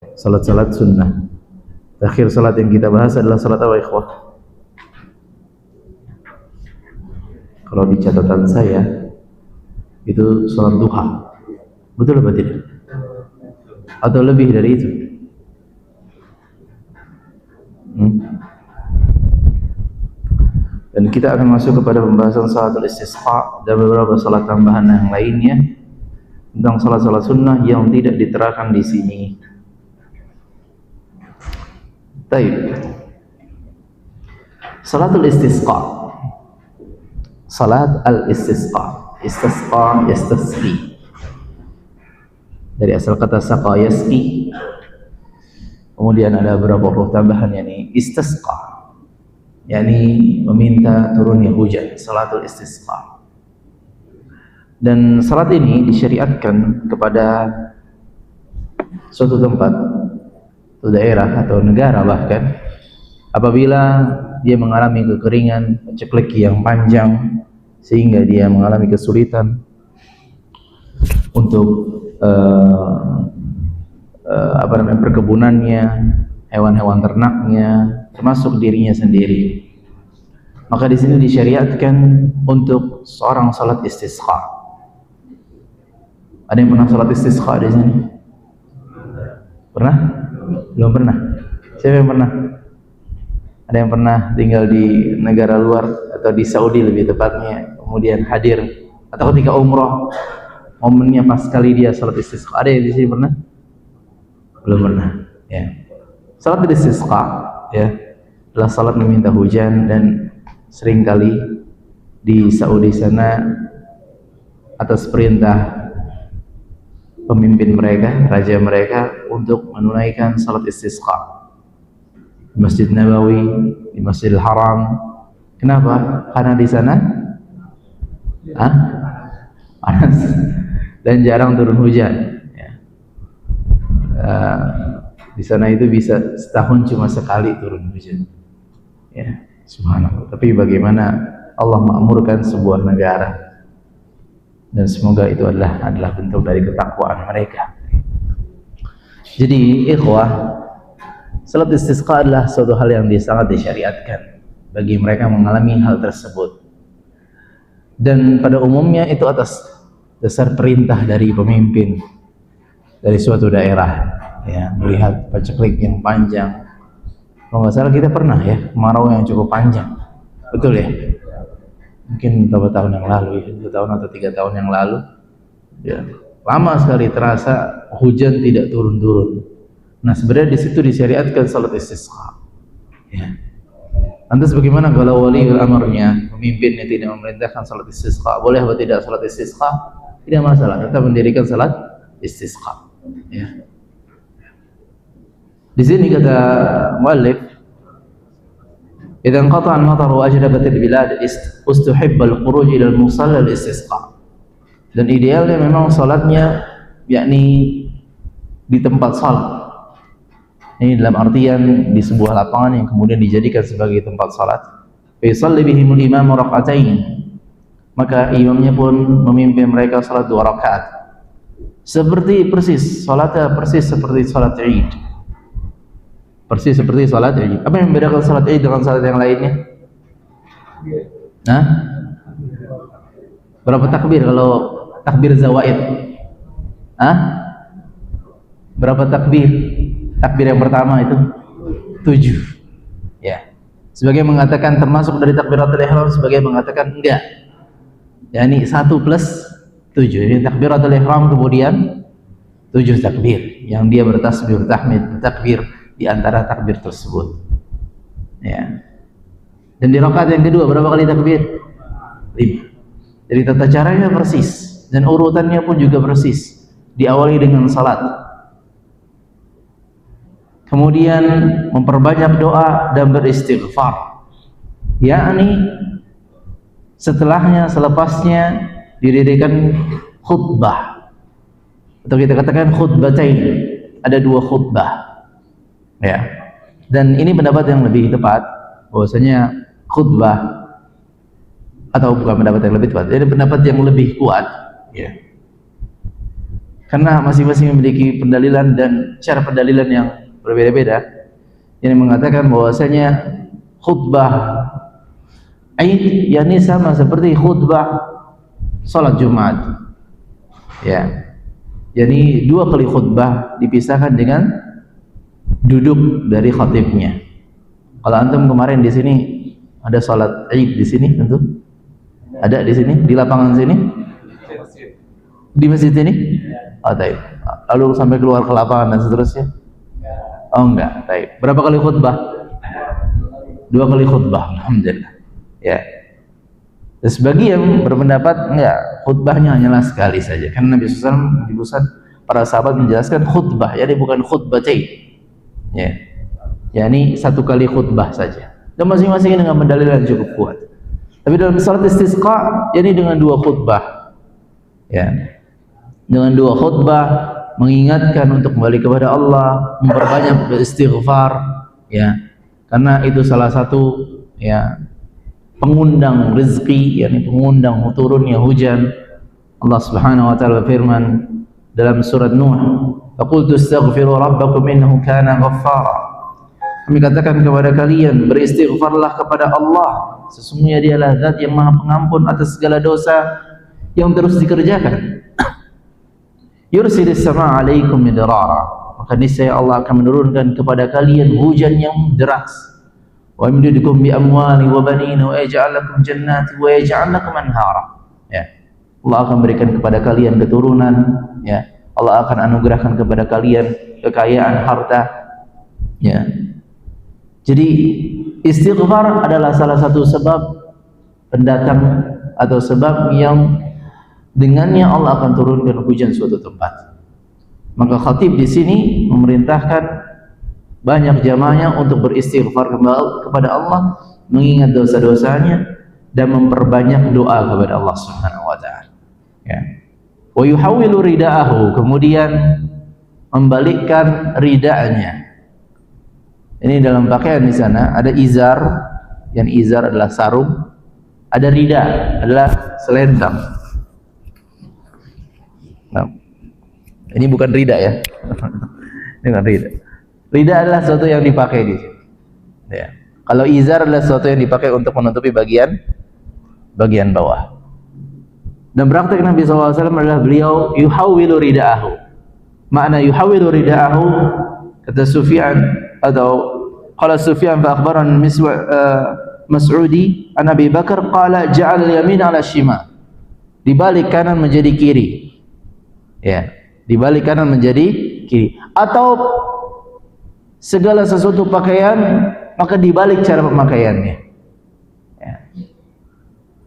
salat-salat sunnah. Terakhir salat yang kita bahas adalah salat apa, ikhwah? Kalau di catatan saya itu salat duha. Betul apa tidak? Atau lebih dari itu? Dan kita akan masuk kepada pembahasan salatul istisqa dan beberapa salat tambahan yang lainnya tentang salat-salat sunnah yang tidak diterangkan di sini. Baik. Salatul istisqa. Salat al-istisqa. Istisqa, yastasqi. Dari asal kata saqa yasqi. Kemudian ada beberapa huruf tambahan, yakni istisqa, yakni meminta turunnya hujan, salatul istisqa. Dan salat ini disyariatkan kepada suatu tempat, atau daerah atau negara bahkan, apabila dia mengalami kekeringan, pecekleki yang panjang sehingga dia mengalami kesulitan untuk perkebunannya, hewan-hewan ternaknya, termasuk dirinya sendiri. Maka di sini disyariatkan untuk seorang salat istisqa. Ada yang pernah salat istisqa di sini? Pernah? Belum pernah? Siapa yang pernah? Ada yang pernah tinggal di negara luar atau di Saudi lebih tepatnya, kemudian hadir atau ketika umroh momennya pas sekali dia salat istisqa? Ada yang di sini pernah? Belum pernah, ya. Salat istisqa, ya, adalah salat meminta hujan, dan seringkali di Saudi sana atas perintah pemimpin mereka, raja mereka, untuk menunaikan salat istisqa di Masjid Nabawi, di Masjidil Haram. Kenapa? Karena di sana panas dan jarang turun hujan, ya. Di sana itu bisa setahun cuma sekali turun hujan, ya, subhanallah. Tapi bagaimana Allah makmurkan sebuah negara, dan semoga itu adalah bentuk dari ketakwaan mereka. Jadi ikhwah, salat istisqa adalah suatu hal yang sangat disyariatkan bagi mereka mengalami hal tersebut, dan pada umumnya itu atas dasar perintah dari pemimpin dari suatu daerah, ya, melihat paceklik yang panjang. Kalau nggak salah kita pernah, ya, kemarau yang cukup panjang, betul ya? Mungkin beberapa tahun yang lalu, ya, 2 tahun atau 3 tahun yang lalu, ya, lama sekali terasa hujan tidak turun-turun. Nah, sebenarnya di situ disyariatkan salat istisqa, ya. Lantas bagaimana kalau waliul amrnya, pemimpinnya, tidak memerintahkan salat istisqa? Boleh atau tidak salat istisqa? Tidak masalah, tetap mendirikan salat istisqa, ya. Di sini kata muallif, "Idza qata'a al-matar wa ajrabat al-bilad ustuhibba al-khuruj ila al-musalla al-istisqa." Dan idealnya memang salatnya yakni di tempat salat. Ini dalam artian di sebuah lapangan yang kemudian dijadikan sebagai tempat salat. Fa yusalli bihimul imam rak'atain. Maka imamnya pun memimpin mereka salat 2 rakaat. Salatnya persis seperti salat Id. Persis seperti salat Id. Apa yang membedakan salat Id dengan salat yang lainnya? Nah, berapa takbir kalau takbir zawaid? Berapa takbir? Takbir yang pertama itu 7, ya. Sebagai mengatakan termasuk dari takbiratul ihram, sebagai mengatakan enggak, yakni 1 plus 7. Ini takbiratul ihram, kemudian 7 takbir yang dia bertasbih, bertahmid, bertakbir di antara takbir tersebut, ya. Dan di rakaat yang kedua berapa kali takbir? 5. Jadi tata caranya persis dan urutannya pun juga persis. Diawali dengan salat, kemudian memperbanyak doa dan beristighfar, yakni setelahnya, selepasnya didirikan khutbah, atau kita katakan khutbatain. Ada 2 khutbah, ya. Dan ini pendapat yang lebih tepat, bahwasanya khutbah, atau bukan pendapat yang lebih tepat, ini pendapat yang lebih kuat, ya. karena masing-masing memiliki pendalilan dan cara pendalilan yang berbeda-beda, yang mengatakan bahwasanya khutbah Aid yakni sama seperti khutbah salat Jumat. Ya. Jadi 2 kali khutbah dipisahkan dengan duduk dari khatibnya. Kalau antum kemarin di sini ada salat Aid di sini tentu ada di sini di lapangan sini di masjid ini. Oh, taib. Lalu sampai keluar ke lapangan dan seterusnya? Oh enggak, taib. Berapa kali khutbah? 2 kali khutbah, alhamdulillah. Ya. Dan sebagian berpendapat enggak, khutbahnya hanyalah sekali saja. Karena Nabi SAW menyebutkan para sahabat menjelaskan khutbah, jadi bukan khutbatain. Ya. Yani 1 kali khutbah saja. Dan masing-masing dengan dalil yang cukup kuat. Tapi dalam salat istisqa, yani dengan 2 khutbah. Ya. Dengan 2 khutbah mengingatkan untuk kembali kepada Allah, memperbanyak beristighfar, ya, karena itu salah satu ya pengundang rezeki, yakni pengundang turunnya hujan. Allah Subhanahu wa taala berfirman dalam surat Nuh, "Faqultu astaghfiru rabbakum innahu kana ghaffara." Kami katakan kepada kalian, beristighfarlah kepada Allah, sesungguhnya Dialah Zat yang Maha Pengampun atas segala dosa yang terus dikerjakan. Yursilis sama alaikum midrara, maka niscaya Allah akan menurunkan kepada kalian hujan yang deras. Wa yumdidukum bi amwali wa banina wa yaj'al lakum jannati wa yaj'al lakum anhara. Ya. Allah akan berikan kepada kalian keturunan, ya. Allah akan anugerahkan kepada kalian kekayaan harta. Ya. Jadi istighfar adalah salah satu sebab pendatang atau sebab yang dengannya Allah akan turunkan hujan suatu tempat. Maka khatib di sini memerintahkan banyak jamaahnya untuk beristighfar kepada Allah, mengingat dosa-dosanya dan memperbanyak doa kepada Allah Subhanahu wa taala. Ya. Wa yuhawwilu ridaahu, kemudian membalikkan ridanya. Ini dalam pakaian di sana ada izar, yang izar adalah sarung, ada rida adalah selendang. Nah, ini bukan rida ya. Ini bukan rida. Rida adalah sesuatu yang dipakai di sini. Ya. Kalau izar adalah sesuatu yang dipakai untuk menutupi bagian bawah. Dan praktek Nabi SAW adalah beliau yuhawwilu ridaahu. Makna yuhawwilu ridaahu, kata Sufyan atau qala Sufyan fa akhbarana Mas'udi an Abi Bakar qala ja'al yamin ala shimal. Dibalik kanan menjadi kiri. Ya, dibalik kanan menjadi kiri, atau segala sesuatu pakaian maka dibalik cara pemakaiannya. Ya.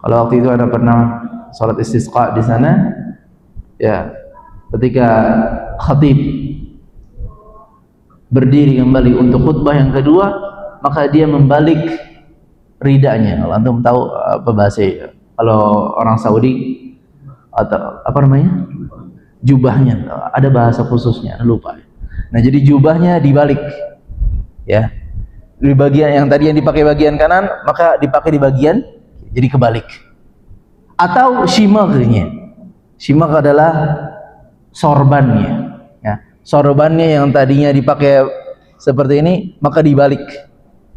Kalau waktu itu Anda pernah salat istisqa di sana, ya, ketika khatib berdiri kembali untuk khutbah yang kedua, maka dia membalik ridanya. Kalau antum tahu apa bahasa, kalau orang Saudi atau apa namanya? Jubahnya, ada bahasa khususnya, lupa. Nah, jadi jubahnya dibalik, ya. Di bagian yang tadi yang dipakai bagian kanan, maka dipakai di bagian, jadi kebalik. Atau shimaknya, shimak adalah sorbannya, ya. Sorbannya yang tadinya dipakai seperti ini, maka dibalik,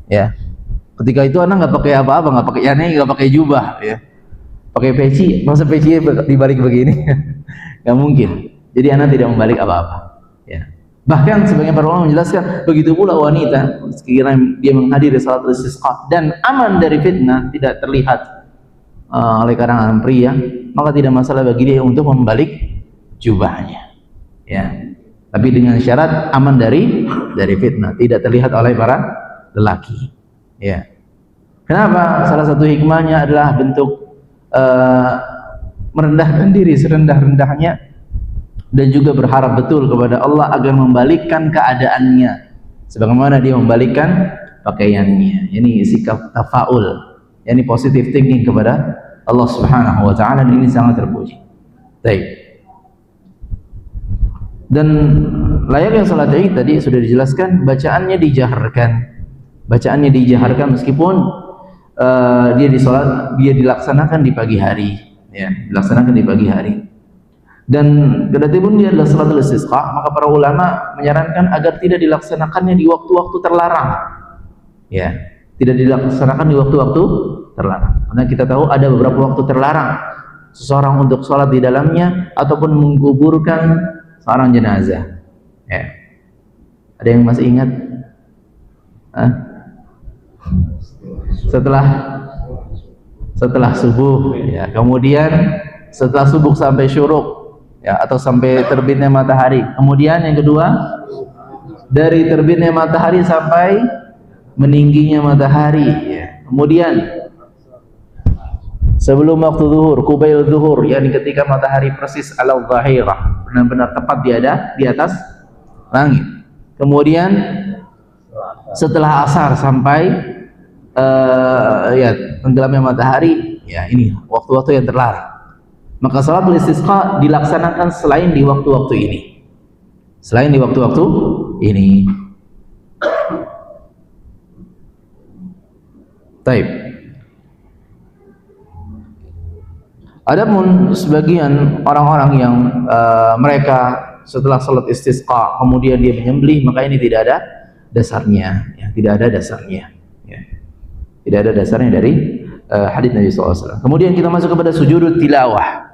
ya. Ketika itu anak nggak pakai apa-apa, nggak pakai yani, nggak pakai jubah, ya. Pakai peci, masa peci dibalik begini? Nggak mungkin. Jadi anak tidak membalik apa-apa. Ya. Bahkan sebagian para ulama menjelaskan begitu pula wanita, sekiranya dia menghadiri salat istisqa dan aman dari fitnah, tidak terlihat oleh kalangan pria, maka tidak masalah bagi dia untuk membalik jubahnya. Ya. Tapi dengan syarat aman dari fitnah, tidak terlihat oleh para lelaki. Ya. Kenapa? Salah satu hikmahnya adalah bentuk merendahkan diri serendah-rendahnya dan juga berharap betul kepada Allah agar membalikkan keadaannya sebagaimana dia membalikkan pakaiannya. Ini sikap tafaul, yani positive thinking kepada Allah Subhanahu wa taala, dan ini sangat terpuji. Baik. Dan layaknya salat Id tadi sudah dijelaskan, bacaannya dijaharkan meskipun dia dilaksanakan di pagi hari, ya, dilaksanakan di pagi hari. Dan kendati pun dia adalah salatul istisqa, maka para ulama menyarankan agar tidak dilaksanakannya di waktu-waktu terlarang. Ya, tidak dilaksanakan di waktu-waktu terlarang. Karena kita tahu ada beberapa waktu terlarang seseorang untuk sholat di dalamnya ataupun menguburkan seorang jenazah. Ya. Ada yang masih ingat? Hah? Setelah subuh, ya. Kemudian setelah subuh sampai syuruk, ya, atau sampai terbitnya matahari. Kemudian yang kedua, dari terbitnya matahari sampai meningginya matahari, ya. Kemudian sebelum waktu zuhur, kubail zuhur, yakni ketika matahari persis ala zahirah, benar-benar tepat di atas langit. Kemudian setelah asar sampai ya tenggelamnya matahari, ya ini waktu-waktu yang terlarang. Maka salatul istisqa dilaksanakan selain di waktu-waktu ini. Selain di waktu-waktu ini. Taib. Adapun sebagian orang-orang yang mereka setelah salat istisqa kemudian dia menyembelih, maka ini tidak ada dasarnya, ya, tidak ada dasarnya, ya. Tidak ada dasarnya dari hadis Nabi SAW. Kemudian kita masuk kepada sujud tilawah.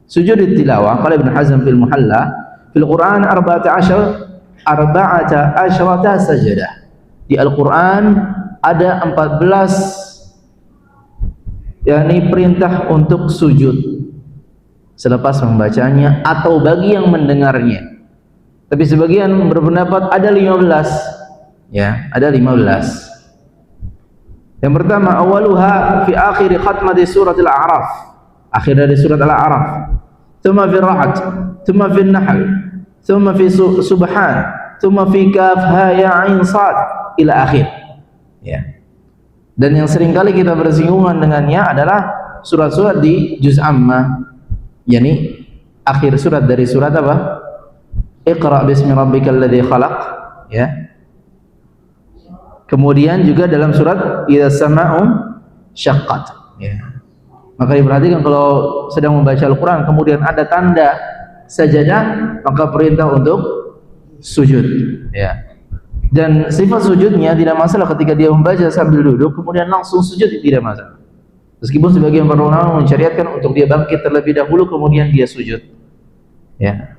Sujud tilawah, qala Ibn Hazm fil Muhalla, fil Quran 14 sajadah. Di Al-Quran ada 14 yakni perintah untuk sujud selepas membacanya atau bagi yang mendengarnya. Tapi sebagian berpendapat ada 15. Ya, ada 15. Yang pertama, awaluha fi akhir khatmati surat Al-A'raf. Akhir dari surat Al-A'raf. Thumma fi Ra'd, thumma fi Nahl, thumma fi Subhan, thumma fi Kaf Ha Ya Ain Sad ila akhir. Ya. Dan yang sering kali kita bersinggungan dengannya adalah surat-surat di juz Ammah, yakni akhir surat dari surat apa? Iqra bismi rabbikal ladzi khalaq, ya. Kemudian juga dalam surat Idza sama'u syaqqat, ya. Maka diperhatikan kalau sedang membaca Al-Quran kemudian ada tanda sajadah, maka perintah untuk sujud, ya. Dan sifat sujudnya tidak masalah ketika dia membaca sambil duduk kemudian langsung sujud, tidak masalah. Meskipun sebagian para ulama mensyariatkan untuk dia bangkit terlebih dahulu kemudian dia sujud, ya.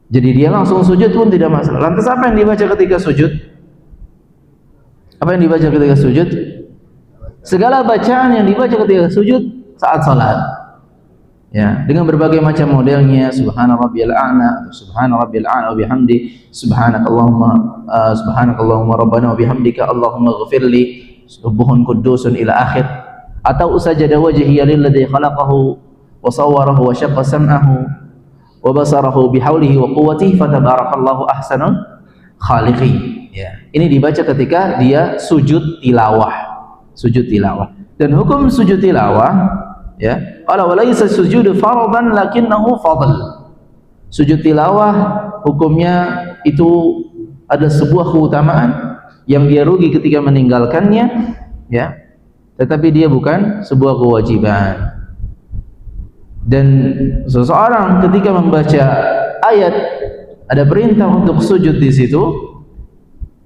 Jadi dia langsung sujud pun tidak masalah. Lantas apa yang dibaca ketika sujud? Apa yang dibaca ketika sujud? Segala bacaan yang dibaca ketika sujud saat salat, ya, dengan berbagai macam modelnya, subhana rabbiyal a'la, subhana rabbiyal a'la wa bihamdi, subhanakallahumma rabbana wa bihamdika allahumma ighfirli, subuhun qudusun ila akhir, atau usajada wajhiya lilladzi khalaqahu wa sawwarahu wa syaqqa sam'ahu wa basarahu bihaulihi wa quwwatihi fatabarakallahu ahsanul khaliqin, ya. Ini dibaca ketika dia sujud tilawah. Sujud tilawah. Dan hukum sujud tilawah, ya, qala wa laysa sujudu fardhan lakinnahu fadl. Sujud tilawah hukumnya itu ada sebuah keutamaan yang dia rugi ketika meninggalkannya, ya, tetapi dia bukan sebuah kewajiban. Dan seseorang ketika membaca ayat ada perintah untuk sujud di situ,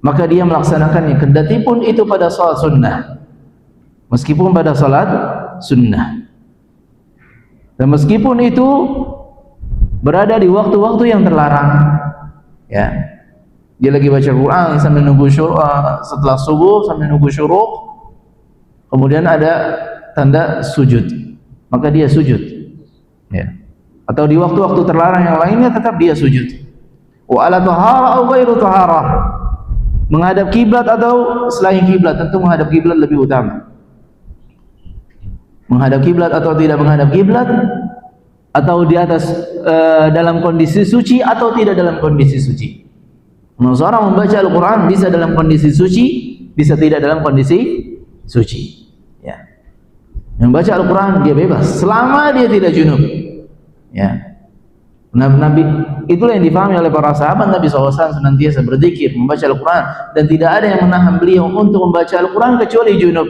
maka dia melaksanakannya kendati pun itu pada salat sunnah. Meskipun pada salat sunnah, dan meskipun itu berada di waktu-waktu yang terlarang, ya, dia lagi baca Quran sambil nunggu syuruk, setelah subuh sambil nunggu syuruk, kemudian ada tanda sujud, maka dia sujud, ya. Atau di waktu-waktu terlarang yang lainnya tetap dia sujud. Wa ala tahara au ghairu tahara, menghadap kiblat atau selain kiblat, tentu menghadap kiblat lebih utama. Menghadap kiblat atau tidak menghadap kiblat, atau di atas dalam kondisi suci atau tidak dalam kondisi suci. Seorang membaca Al-Quran bisa dalam kondisi suci, bisa tidak dalam kondisi suci, ya. Membaca Al-Quran dia bebas selama dia tidak junub, ya. Nabi itulah yang difahami oleh para sahabat. Nabi SAW senantiasa berzikir, membaca Al-Quran, dan tidak ada yang menahan beliau untuk membaca Al-Quran kecuali junub,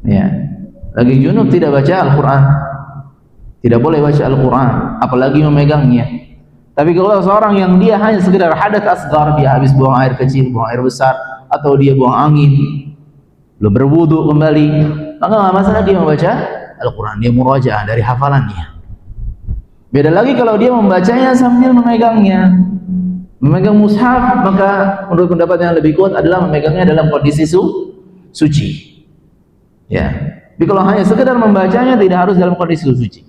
ya. Lagi junub tidak baca Al-Quran, tidak boleh baca Al-Quran, apalagi memegangnya. Tapi kalau seorang yang dia hanya sekedar hadath asghar, dia habis buang air kecil, buang air besar, atau dia buang angin, belum berwudu kembali, maka nggak masalah dia membaca Al-Quran, dia murajaah dari hafalannya. Beda lagi kalau dia membacanya sambil memegangnya, memegang mushaf, maka menurut pendapat yang lebih kuat adalah memegangnya dalam kondisi suci. Ya. Tapi kalau hanya sekedar membacanya, tidak harus dalam kondisi suci.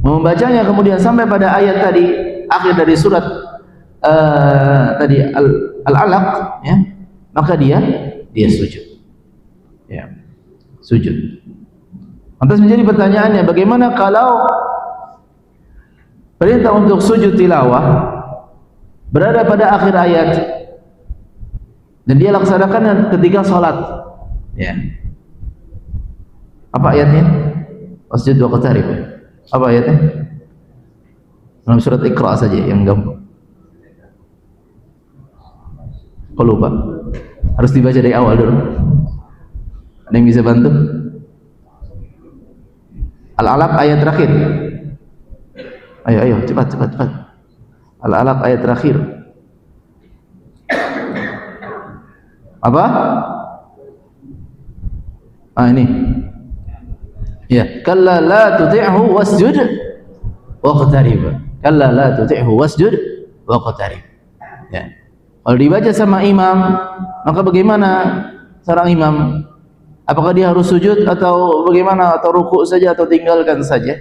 Membacanya kemudian sampai pada ayat tadi, akhir dari surat tadi Al-Alaq, ya, maka dia sujud. Ya, sujud. Lantas menjadi pertanyaannya, bagaimana kalau perintah untuk sujud tilawah berada pada akhir ayat dan dia laksanakan ketika sholat? Ya. Apa ayatnya? Wasjud waqtarib. Apa ayatnya? Dalam surat Iqra saja yang gampang. Kok lupa? Harus dibaca dari awal dulu. Ada yang bisa bantu? Al-Alaq ayat terakhir. Ayo cepat. Al-Alaq ayat terakhir. Apa? Ini. Ya, kalla la tuti'hu wasjud waqtarib. Kalla la tuti'hu wasjud waqtarib. Ya. Kalau dibaca sama imam, maka bagaimana seorang imam? Apakah dia harus sujud atau bagaimana, atau ruku' saja atau tinggalkan saja?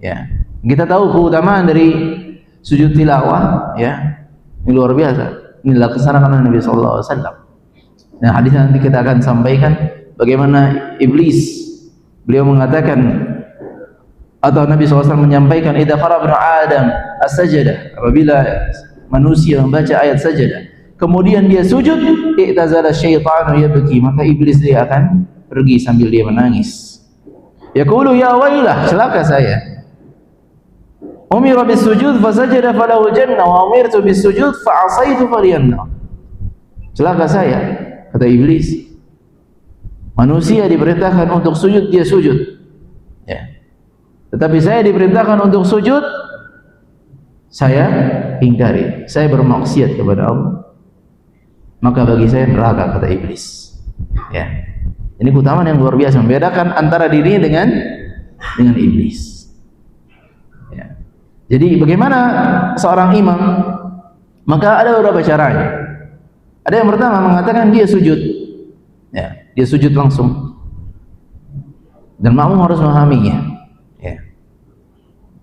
Ya. Kita tahu keutamaan dari sujud tilawah, ya. Ini luar biasa. Inilah kesarangan Nabi sallallahu alaihi wasallam. Nah, hadis nanti kita akan sampaikan bagaimana iblis, beliau mengatakan, atau Nabi SAW menyampaikan, idza qara ibnu Adam as-sajdah, apabila manusia membaca ayat sajadah kemudian dia sujud, i'tazala syaitanu yabki, maka iblis dia akan pergi sambil dia menangis. Yaqulu ya wailah, celaka saya. Umira bis-sujud fasajada falahu jannah wa umirtu bis-sujud fa'asaitu falyanna. Celaka saya, kata iblis. Manusia diperintahkan untuk sujud, dia sujud. Ya. Tetapi saya diperintahkan untuk sujud, saya ingkari. Saya bermaksiat kepada Allah. Maka bagi saya neraka, kata iblis. Ya. Ini keutamaan yang luar biasa, membedakan antara dirinya dengan iblis. Ya. Jadi bagaimana seorang imam? Maka ada beberapa caranya. Ada yang pertama mengatakan dia sujud. Ya. Dia sujud langsung, dan makmum harus memahaminya. Ya.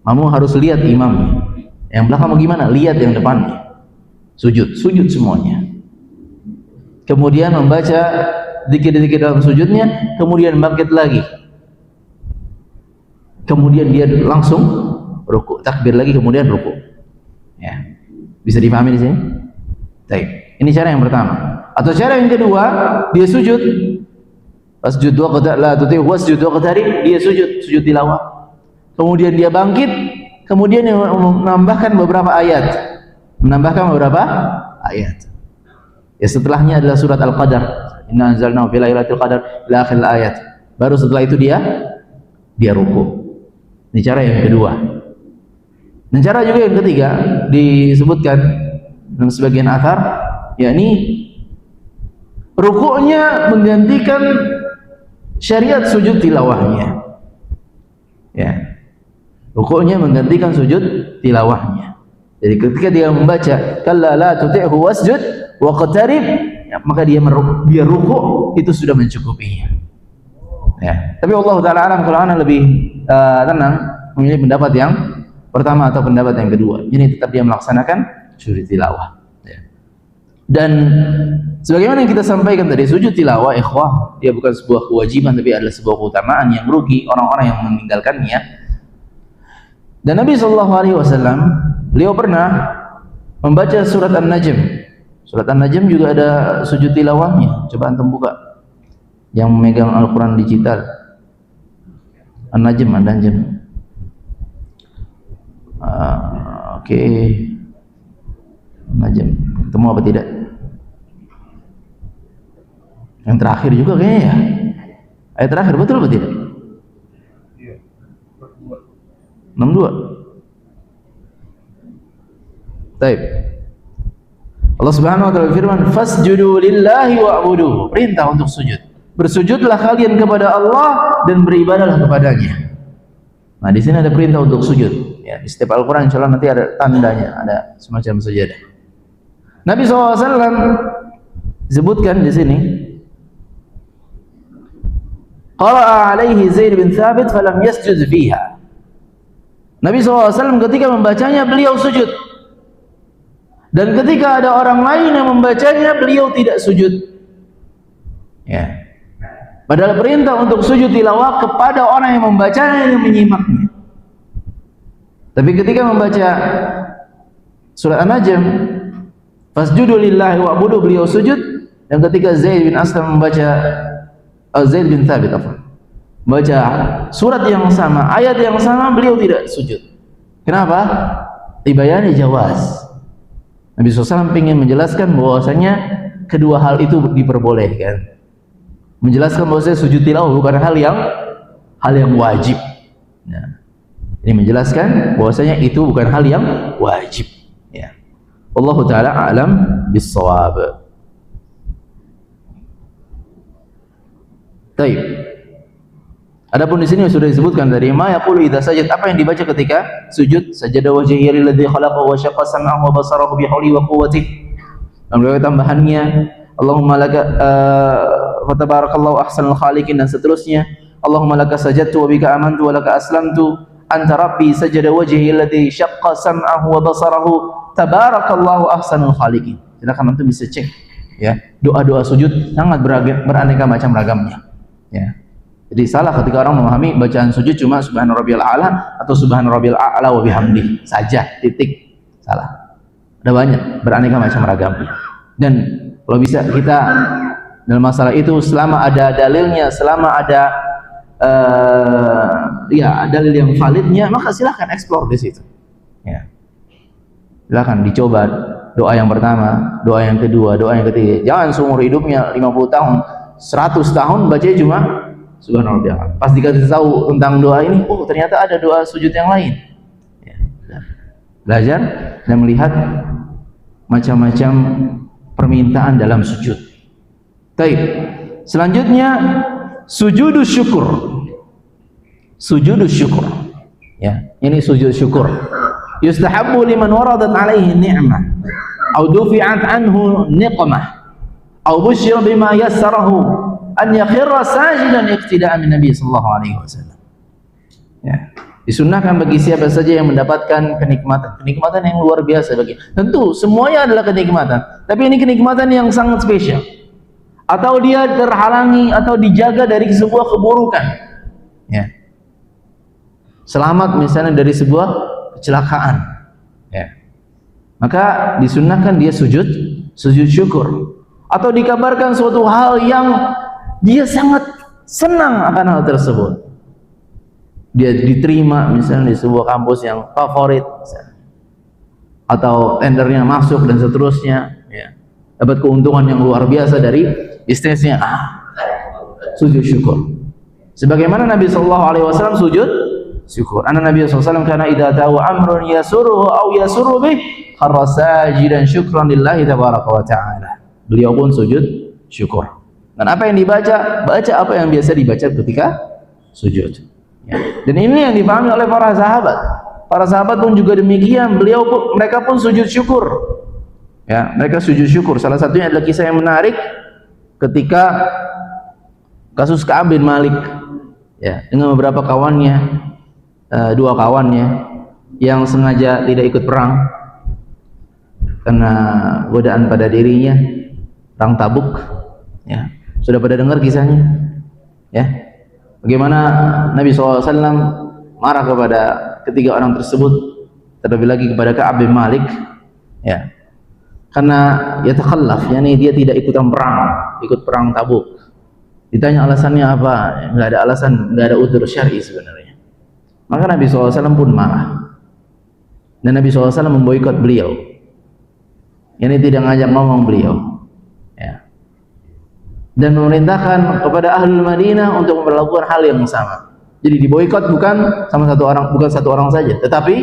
Makmum harus lihat imamnya. Yang belakang bagaimana? Lihat yang depannya. Sujud semuanya. Kemudian membaca dikit-dikit dalam sujudnya, kemudian bangkit lagi. Kemudian dia langsung ruku, takbir lagi, kemudian ruku. Ya. Bisa dipahami di sini? Baik. Ini cara yang pertama. Atau cara yang kedua, dia sujud. Wasjud waqtarib, dia sujud tilawah. Kemudian dia bangkit, kemudian menambahkan beberapa ayat. Ya, setelahnya adalah surat Al-Qadar. Inna anzalnahu fi lailatul qadar ila akhir ayat. Baru setelah itu dia ruku. Ini cara yang kedua. Dan cara juga yang ketiga disebutkan dalam sebagian athar, yakni rukuknya menggantikan syariat sujud tilawahnya. Ya. Rukuknya menggantikan sujud tilawahnya. Jadi ketika dia membaca kalla la tuti'hu wasjud waqtarib, ya, maka dia rukuk, itu sudah mencukupinya. Ya. Tapi Allah taala alam, kalau ana lebih tenang memilih pendapat yang pertama atau pendapat yang kedua. Ini tetap dia melaksanakan sujud tilawah. Dan sebagaimana yang kita sampaikan tadi, sujud tilawah, ikhwah, dia bukan sebuah kewajiban, tapi adalah sebuah keutamaan yang rugi orang-orang yang meninggalkannya. Dan Nabi SAW, beliau pernah membaca surat An-Najm. Surat An-Najm juga ada sujud tilawahnya. Coba antum buka, yang memegang Al-Quran digital. An-Najm. Oke. An-Najm, ketemu apa tidak? Yang terakhir juga kayaknya ya. Ayat terakhir, betul atau tidak? 62. Baik. Allah Subhanahu wa taala berfirman, "Fasjudu lillahi wa'buduhu." Perintah untuk sujud. Bersujudlah kalian kepada Allah dan beribadahlah kepadanya. Nah, di sini ada perintah untuk sujud. Ya, di setiap Al-Qur'an insyaallah nanti ada tandanya, ada semacam sajadah. Nabi SAW disebutkan di sini, qara'a alaihi Zaid bin Thabit falam yasjud fiha. Nabi SAW ketika membacanya beliau sujud, dan ketika ada orang lain yang membacanya beliau tidak sujud. Ya. Padahal perintah untuk sujud tilawah kepada orang yang membacanya, yang menyimaknya. Tapi ketika membaca surat An-Najm, fasjudu lillahi wa'budu, beliau sujud. Dan ketika Zaid bin Aslam membaca, Zaid bin Thabit membaca surat yang sama, ayat yang sama, beliau tidak sujud. Kenapa? Dibayani jawaz. Nabi SAW ingin menjelaskan bahwasanya kedua hal itu diperbolehkan. Menjelaskan bahwasanya sujud tilawah bukan hal yang wajib. Nah, ini menjelaskan bahwasanya itu bukan hal yang wajib. Ya. Wallahu taala a'lam bis-shawab. Baik. Adapun di sini sudah disebutkan dari ma yaqulu idza sajad, apa yang dibaca ketika sujud, sajada wajhihi lilladzi khalaqa wa syaqqa sam'ahu wa basarahu bi hauli wa quwwati. Dan tambahannya Allahumma laka wa tabarakallahu ahsanul khaliqin, dan seterusnya. Allahumma laka sajadtu wa bika amantu wa laka aslamtu anta rabbi sajada wajhi alladhi syaqqa sam'ahu wa basarahu tabarakallahu ahsanul khaliqin. Silakan antum bisa cek ya, doa-doa sujud sangat beraneka macam ragamnya ya. Jadi salah ketika orang memahami bacaan sujud cuma subhana rabbiyal a'la atau subhana rabbiyal a'la wa bihamdi saja, titik. Salah. Ada banyak beraneka macam ragamnya. Dan kalau bisa kita dalam masalah itu, selama ada dalilnya, selama ada dalil yang validnya, maka silahkan explore di situ. Ya. Silahkan dicoba doa yang pertama, doa yang kedua, doa yang ketiga. Jangan seumur hidupnya 50 tahun, 100 tahun bacanya cuma subhanallah. Pas dikasih tahu tentang doa ini, oh ternyata ada doa sujud yang lain. Ya. Belajar dan melihat macam-macam permintaan dalam sujud. Baik. Selanjutnya sujudus syukur. Sujudus syukur. Ya, ini sujud syukur. Yustahabbu liman waradat alaihi ni'mah aw dufi'at anhu niqmah aw busyira bima yassarahu an yakhirra sajidan iqtida'an min Nabi sallallahu alaihi wasallam. Ya. Disunnahkan bagi siapa saja yang mendapatkan kenikmatan yang luar biasa bagi. Tentu semuanya adalah kenikmatan, tapi ini kenikmatan yang sangat spesial. Atau dia terhalangi atau dijaga dari sebuah keburukan. Ya. Selamat misalnya dari sebuah kecelakaan. Ya. Maka disunnahkan dia sujud syukur. Atau dikabarkan suatu hal yang dia sangat senang akan hal tersebut. Dia diterima misalnya di sebuah kampus yang favorit misalnya. Atau tendernya masuk dan seterusnya, ya. Dapat keuntungan yang luar biasa dari bisnisnya. Sujud syukur. Sebagaimana Nabi sallallahu alaihi wasallam sujud syukur. Anna Nabi sallallahu alaihi wasallam kana idza ta'u amrun yasuruhu aw yasurru bih kharra sajidan syukran lillahi tabaraka wa ta'ala. Beliau pun sujud syukur. Dan apa yang dibaca? Baca apa yang biasa dibaca ketika sujud. Ya. Dan ini yang dipahami oleh para sahabat. Para sahabat pun juga demikian. Mereka pun sujud syukur. Ya, mereka sujud syukur. Salah satunya adalah kisah yang menarik ketika kasus Ka'ab bin Malik, ya, dengan beberapa kawannya, dua kawannya yang sengaja tidak ikut perang karena godaan pada dirinya, perang Tabuk. Ya, sudah pada dengar kisahnya, ya. Bagaimana Nabi SAW marah kepada ketiga orang tersebut, terlebih lagi kepada Ka'ab bin Malik, ya, karena yatakhallaf, yakni dia tidak ikutan perang, ikut perang Tabuk. Ditanya alasannya apa? Enggak ada alasan, enggak ada udzur syar'i sebenarnya. Maka Nabi SAW pun marah, dan Nabi SAW memboikot beliau, yakni tidak ngajak ngomong beliau, ya, dan memerintahkan kepada ahlul Madinah untuk melakukan hal yang sama. Jadi diboikot bukan sama satu orang, bukan satu orang saja, tetapi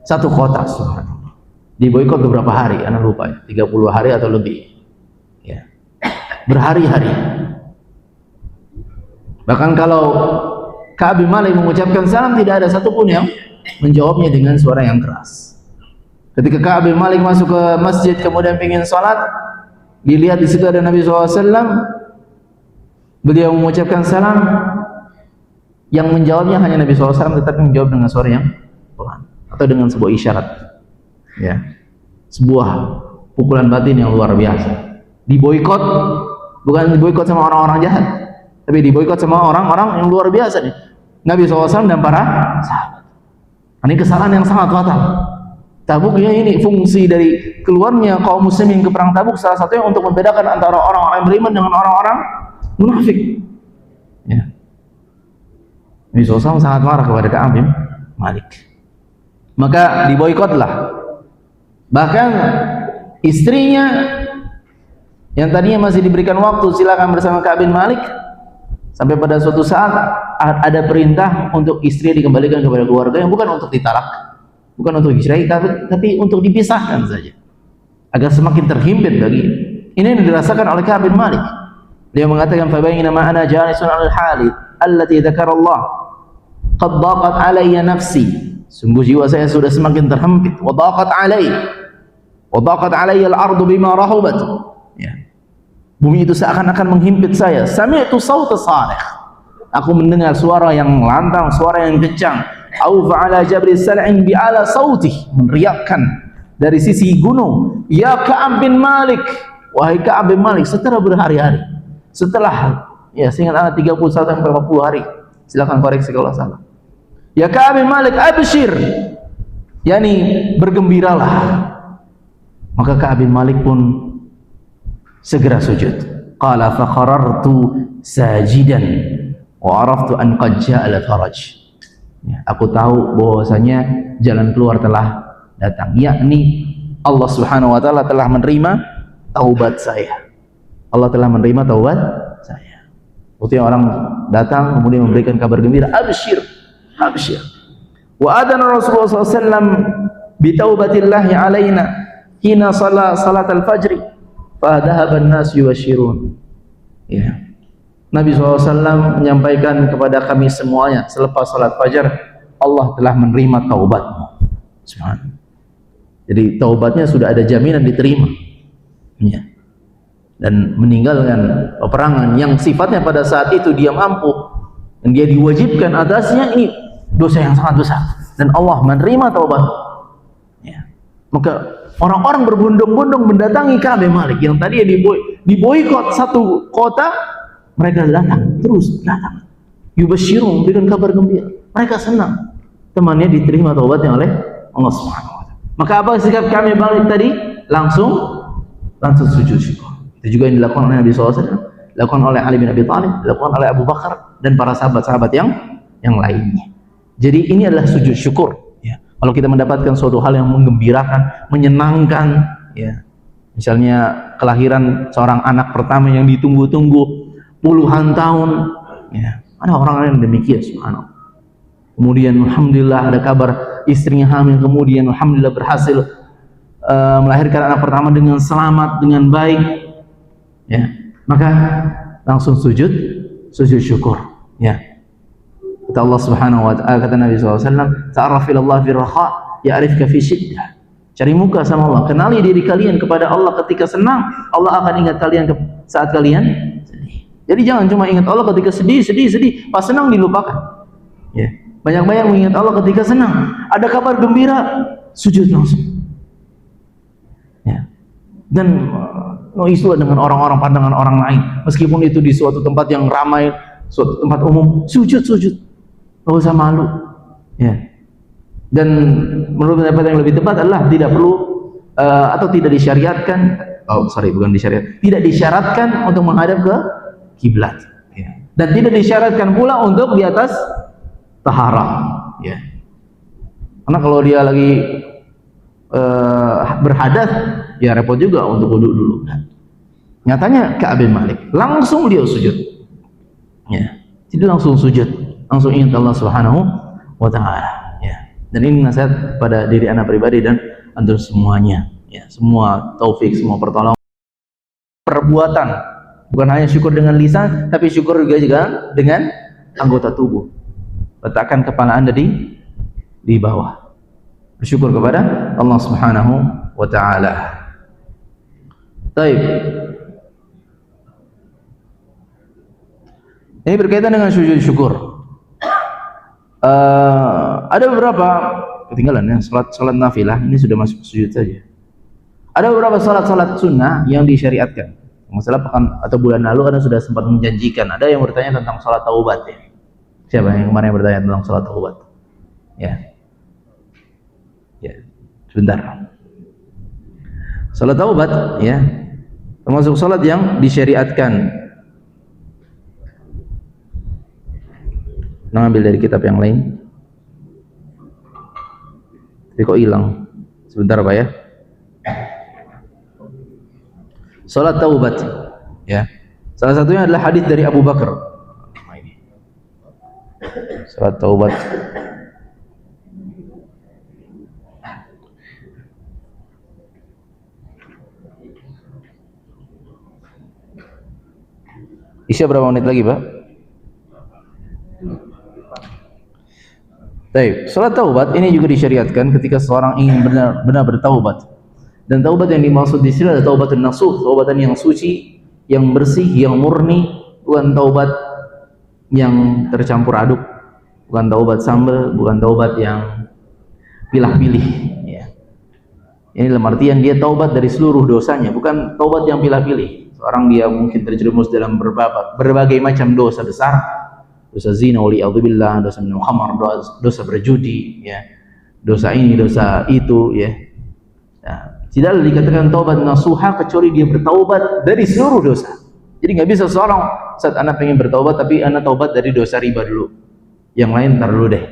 satu kota. Subhanallah. Diboikot beberapa hari, anak lupa, 30 hari atau lebih. Ya. Berhari-hari. Bahkan kalau Ka'ab bin Malik mengucapkan salam, tidak ada satupun yang menjawabnya dengan suara yang keras. Ketika Ka'ab bin Malik masuk ke masjid kemudian ingin sholat, dilihat di situ ada Nabi SAW, beliau mengucapkan salam, yang menjawabnya hanya Nabi SAW, tetapi menjawab dengan suara yang pelan atau dengan sebuah isyarat, ya, sebuah pukulan batin yang luar biasa. Diboikot, bukan diboikot sama orang-orang jahat, tapi diboikot sama orang-orang yang luar biasa nih, Nabi SAW dan para sahabat. Ini kesalahan yang sangat fatal. Tabuk ini fungsi dari keluarnya kaum muslimin ke perang Tabuk salah satunya untuk membedakan antara orang-orang yang beriman dengan orang-orang munafik. Ya. Nabi SAW sangat marah kepada Ka'ab bin Malik. Maka diboikotlah. Bahkan istrinya yang tadinya masih diberikan waktu silakan bersama Ka'ab bin Malik, sampai pada suatu saat ada perintah untuk istri dikembalikan kepada keluarga, yang bukan untuk ditalak, bukan untuk dicerai, tapi untuk dipisahkan saja agar semakin terhimpit bagi. Ini yang dirasakan oleh Ka'ab bin Malik. Dia mengatakan, "Fabayna ma ana jalisun 'alal hali allati dzakara Allah qad daqat 'alayya nafsi." Sungguh jiwa saya sudah semakin terhimpit. Wa daqat 'alayya al-ardu bima rahubat. Ya. Bumi itu seakan-akan menghimpit saya. Sami'tu sawta sarikh. Aku mendengar suara yang lantang, suara yang kencang. Au fa'ala jabri sal'in bi'ala sautih, meneriakkan dari sisi gunung, "Ya Ka'ab bin Malik." Wahai Ka'ab bin Malik, setelah berhari-hari. Setelah ya seingat ana 31 sampai 40 hari. Silakan koreksi kalau salah. "Ya Ka'ab bin Malik, abshir." Yani bergembiralah. Maka Ka'ab bin Malik pun segera sujud. Qala fa qarartu sajidan wa araftu an qad ja'a al-faraj. Ya, aku tahu bahwasanya jalan keluar telah datang, yakni Allah Subhanahu wa taala telah menerima taubat saya. Allah telah menerima taubat saya. Bukti orang datang kemudian memberikan kabar gembira, abshir, abshir. Wa adana Rasulullah sallallahu alaihi wasallam bi taubatillahi alaina hina salat al-fajr. Fadhahaban nas yubashirun. Ya. Nabi SAW menyampaikan kepada kami semuanya selepas salat fajar, Allah telah menerima taubatmu. Subhanallah. Jadi taubatnya sudah ada jaminan diterima. Ya. Dan meninggalkan peperangan yang sifatnya pada saat itu dia mampu dan dia diwajibkan atasnya, ini dosa yang sangat besar dan Allah menerima taubat. Ya. Maka orang-orang berbondong-bondong mendatangi Ka'ab bin Malik yang tadi diboikot satu kota, mereka datang, terus datang. Yubashirun, memberikan kabar gembira. Mereka senang temannya diterima taubatnya oleh Allah Subhanahu wa taala. Maka apa sikap Ka'ab bin Malik tadi? Langsung sujud syukur. Itu juga yang dilakukan oleh Nabi SAW, dilakukan oleh Ali bin Abi Thalib, dilakukan oleh Abu Bakar dan para sahabat-sahabat yang lainnya. Jadi ini adalah sujud syukur. Kalau kita mendapatkan suatu hal yang menggembirakan, menyenangkan, ya, misalnya kelahiran seorang anak pertama yang ditunggu-tunggu puluhan tahun, ya, ada orang yang demikian, subhanallah. Kemudian alhamdulillah ada kabar istrinya hamil, kemudian alhamdulillah berhasil melahirkan anak pertama dengan selamat, dengan baik, ya, maka langsung sujud syukur, ya. Kata Allah Subhanahu wa taala, kata Nabi SAW, ta'arraf ila Allah fi raha ya'rifka fi shiddah. Cari muka sama Allah, kenali diri kalian kepada Allah ketika senang, Allah akan ingat kalian saat kalian sedih. Jadi jangan cuma ingat Allah ketika sedih, pas senang dilupakan. Ya. Banyak-banyak mengingat Allah ketika senang. Ada kabar gembira, sujud langsung. Ya. Dan isu dengan orang-orang, pandangan orang lain, meskipun itu di suatu tempat yang ramai, suatu tempat umum, sujud. Nggak usah malu, ya. Dan menurut pendapat yang lebih tepat adalah tidak perlu atau tidak disyariatkan, tidak disyaratkan untuk menghadap ke kiblat, ya. Dan tidak disyaratkan pula untuk di atas taharah, ya. Karena kalau dia lagi berhadas, ya repot juga untuk wudhu dulu. Nyatanya Ka'ab bin Malik langsung dia sujud, ya. Jadi langsung sujud. langsung ingat Allah Subhanahu wa taala, ya. Dan ini nasihat pada diri anak pribadi dan antum semuanya, ya. Semua taufik, semua pertolongan, perbuatan, bukan hanya syukur dengan lisan, tapi syukur juga dengan anggota tubuh. Letakkan kepala Anda di bawah, bersyukur kepada Allah Subhanahu wa taala. Baik. Ini berkaitan dengan sujud syukur. Ada beberapa ketinggalan ya, salat nafilah ini sudah masuk sujud saja. Ada beberapa salat sunnah yang disyariatkan. Masalah pekan atau bulan lalu Anda sudah sempat menjanjikan. Ada yang bertanya tentang salat taubat ya. Siapa yang kemarin bertanya tentang salat taubat? Ya. Ya, sebentar. Salat taubat ya, termasuk salat yang disyariatkan. Ngambil dari kitab yang lain. Tapi kok hilang? Sebentar Pak ya. Salat taubat ya. Salah satunya adalah hadis dari Abu Bakar. Salat taubat. Isya berapa menit lagi, Pak? Baik, salat taubat ini juga disyariatkan ketika seorang ingin benar-benar bertaubat. Dan taubat yang dimaksud di sini adalah taubatun nasuh, taubatan yang suci, yang bersih, yang murni, bukan taubat yang tercampur aduk, bukan taubat sambal, bukan taubat yang pilah-pilih ya. Ini dalam artian dia taubat dari seluruh dosanya, bukan taubat yang pilah-pilih. Seorang dia mungkin terjerumus dalam berbagai macam dosa besar, dosa zina, waliyadzubillah, dosa minum khamar, dosa berjudi ya, dosa ini, dosa itu ya. Nah, tidaklah dikatakan taubat nasuha kecuali dia bertaubat dari seluruh dosa. Jadi nggak bisa seorang saat anak pengen bertaubat tapi anak taubat dari dosa riba dulu, yang lain ntar dulu deh.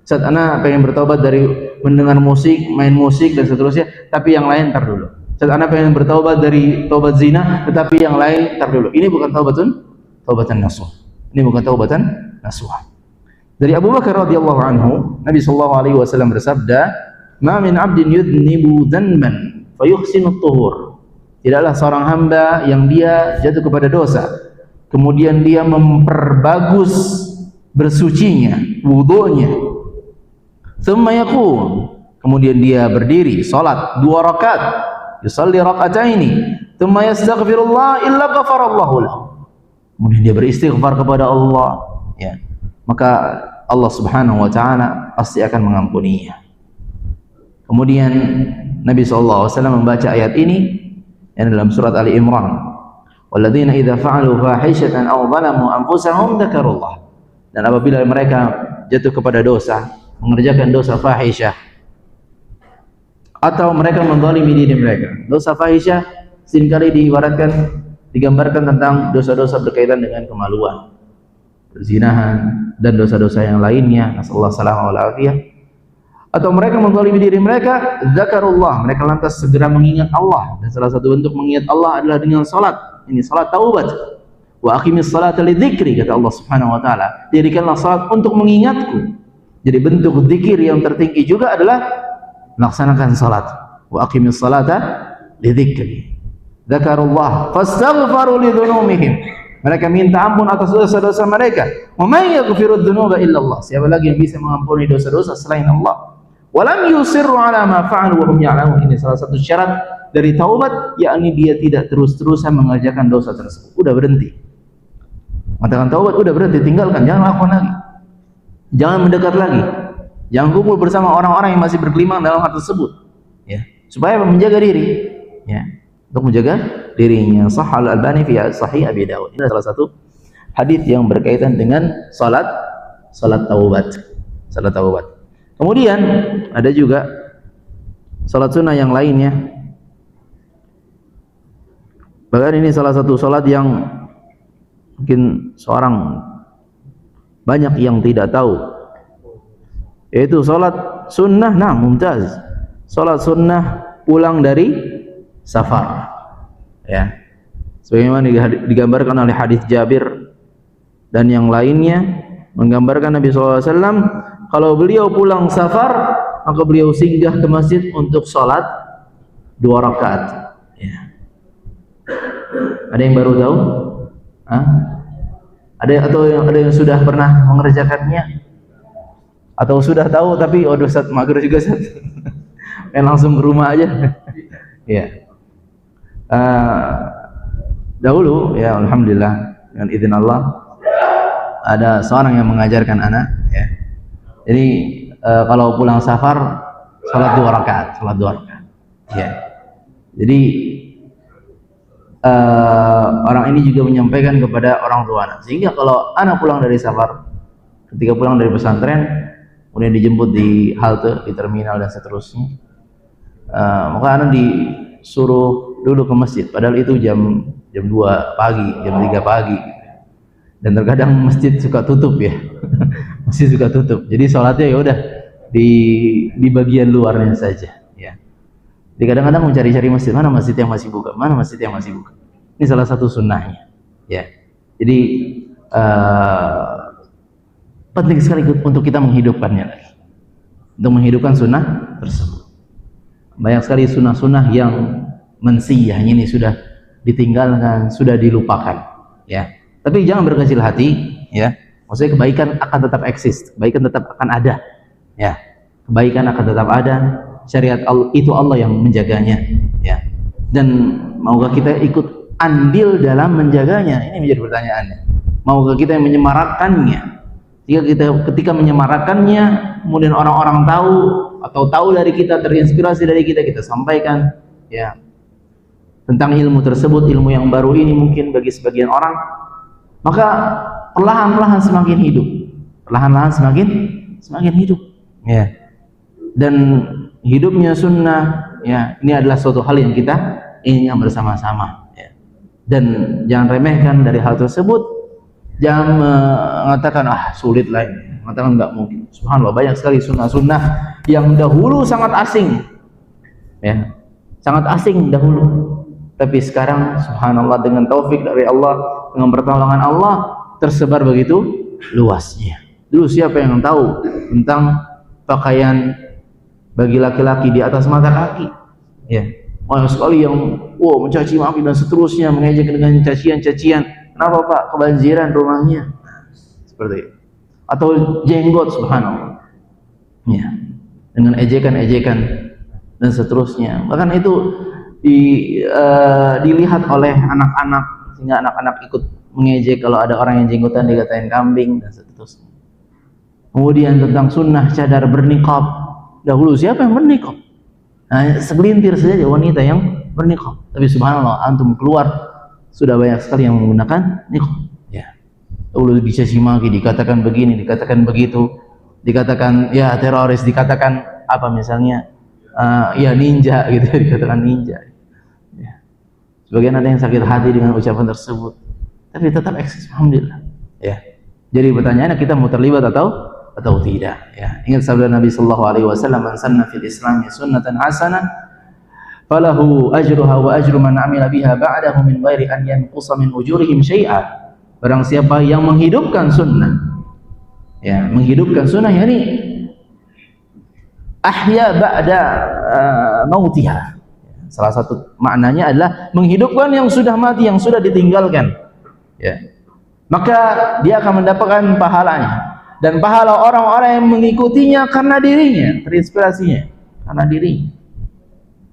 Saat anak pengen bertaubat dari mendengar musik, main musik dan seterusnya, tapi yang lain ntar dulu. Saat anak pengen bertaubat dari taubat zina, tetapi yang lain ntar dulu. Ini bukan taubatan nasuh. Ini bukan taubatan nasuh. Dari Abu Bakar radhiyallahu anhu, Nabi sallallahu alaihi wasallam bersabda, "Ma min 'abdin yudhnibu dhanban fayuhsinu at-tuhur." Tidaklah seorang hamba yang dia jatuh kepada dosa, kemudian dia memperbagus bersucinya, wudunya. Tsumma yaqum, kemudian dia berdiri salat 2 rakaat, yusalli raka'ataini, tsumma yastaghfirullah illa ghafarallahu lahu. Kemudian dia beristighfar kepada Allah, ya. Maka Allah Subhanahu wa taala pasti akan mengampuninya. Kemudian Nabi SAW membaca ayat ini yang dalam surat Ali Imran, walladzina idza fa'alu fahishatan aw zalamu anfusahum dzakarullah. Dan apabila mereka jatuh kepada dosa, mengerjakan dosa fahisyah atau mereka menzalimi diri mereka. Dosa fahisyah seringkali digambarkan tentang dosa-dosa berkaitan dengan kemaluan, perzinahan dan dosa-dosa yang lainnya, nasallahu alaihi wasallam. Atau mereka menzalimi diri mereka, zakarullah, mereka lantas segera mengingat Allah. Dan salah satu bentuk mengingat Allah adalah dengan salat. Ini salat taubat. Wa aqimis salata lidzikri, kata Allah Subhanahu wa taala. Dirikanlah salat untuk mengingatku. Jadi bentuk zikir yang tertinggi juga adalah melaksanakan salat. Wa aqimis salata lidzikri. Zakarullah fastaghfaru lidzunubihim. Mereka minta ampun atas dosa-dosa mereka. Wa may yaghfiru dzunuba illa Allah. Siapa lagi yang bisa mengampuni dosa-dosa selain Allah? Walam yusirru ala ma fa'alu wa hum ya'lamun. Ini salah satu syarat dari taubat, yakni dia tidak terus-terusan mengerjakan dosa tersebut. Udah berhenti. Mengatakan taubat udah berhenti, tinggalkan, jangan lakukan lagi. Jangan mendekat lagi. Jangan kumpul bersama orang-orang yang masih bergelimang dalam hal tersebut. Ya, supaya menjaga diri, ya. Untuk menjaga dirinya. Sahih Al-Albani fi Sahih Abi Dawud. Ini salah satu hadis yang berkaitan dengan salat taubat. Salat taubat. Kemudian ada juga salat sunnah yang lainnya. Bahkan ini salah satu salat yang mungkin seorang banyak yang tidak tahu, yaitu salat sunnah. Nah, mumtaz. Salat sunnah pulang dari safar. Ya. Sebagaimana digambarkan oleh hadis Jabir dan yang lainnya, Menggambarkan Nabi SAW kalau beliau pulang safar, maka beliau singgah ke masjid untuk sholat 2 rakaat. Ya. Ada yang baru tahu? Hah? Ada yang sudah pernah mengerjakannya? Atau sudah tahu tapi waduh Ustaz mager juga Ustaz. Langsung ke rumah aja. Ya. Dahulu ya alhamdulillah dengan izin Allah ada seorang yang mengajarkan anak ya. Jadi kalau pulang safar salat 2 rakaat. Ya. Jadi orang ini juga menyampaikan kepada orang tua anak, sehingga kalau anak pulang dari safar, ketika pulang dari pesantren kemudian dijemput di halte, di terminal dan seterusnya, maka anak disuruh dulu ke masjid, padahal itu jam 2 pagi, jam 3 pagi, dan terkadang masjid suka tutup ya. Masjid suka tutup, jadi sholatnya ya udah di bagian luarnya saja ya. Jadi kadang-kadang mencari-cari masjid, mana masjid yang masih buka, mana masjid yang masih buka. Ini salah satu sunnahnya ya. Jadi penting sekali untuk kita menghidupkannya lagi, untuk menghidupkan sunnah tersebut. Banyak sekali sunnah-sunnah yang mensiyah ini sudah ditinggalkan, sudah dilupakan ya. Tapi jangan berkecil hati ya. Maksudnya kebaikan akan tetap eksis, kebaikan tetap akan ada ya. Kebaikan akan tetap ada, syariat itu Allah yang menjaganya ya. Dan maukah kita ikut andil dalam menjaganya? Ini menjadi pertanyaannya. Maukah kita yang menyemarakkannya? Ketika menyemarakkannya, kemudian orang-orang tahu atau tahu dari kita, terinspirasi dari kita, kita sampaikan ya tentang ilmu tersebut, ilmu yang baru ini mungkin bagi sebagian orang, maka perlahan-lahan semakin hidup, perlahan-lahan semakin hidup ya. Dan hidupnya sunnah ya, ini adalah suatu hal yang kita ingin bersama-sama ya. Dan jangan remehkan dari hal tersebut, jangan mengatakan sulit lah ini, mengatakan nggak mungkin. Subhanallah, banyak sekali sunnah-sunnah yang dahulu sangat asing ya, sangat asing dahulu, tapi sekarang subhanallah dengan taufik dari Allah, dengan pertolongan Allah, tersebar begitu luasnya. Dulu siapa yang tahu tentang pakaian bagi laki-laki di atas mata kaki ya. Banyak sekali yang mencaci maki dan seterusnya, mengejek dengan cacian-cacian. Kenapa Pak? Kebanjiran rumahnya, seperti itu. Atau jenggot, subhanallah ya, dengan ejekan-ejekan dan seterusnya. Bahkan itu dilihat oleh anak-anak, sehingga anak-anak ikut mengejek kalau ada orang yang jenggotan dikatain kambing dan seterusnya. Kemudian tentang sunnah cadar berniqab, dahulu siapa yang berniqab? Nah, segelintir saja wanita yang berniqab, tapi subhanallah antum keluar sudah banyak sekali yang menggunakan niqab ya. Dahulu dicaci maki, dikatakan begini, dikatakan begitu, dikatakan ya teroris, dikatakan apa misalnya ya ninja gitu, dikatakan ninja ya. Sebagian ada yang sakit hati dengan ucapan tersebut, tapi tetap eksis, alhamdulillah ya. Jadi pertanyaannya, kita mau terlibat atau tidak ya. Ingat sabda Nabi sallallahu alaihi wasallam, "Man sanna fil Islam sunnatan hasanah falahu ajruha wa ajru man amila biha ba'dahu min ghairi an yanqusa min ujurihim syai'a." Barang siapa yang menghidupkan sunnah ya, menghidupkan sunnah yakni ahya ba'da mautiha. Salah satu maknanya adalah menghidupkan yang sudah mati, yang sudah ditinggalkan ya. Maka dia akan mendapatkan pahalanya dan pahala orang-orang yang mengikutinya karena dirinya, terinspirasinya karena dirinya,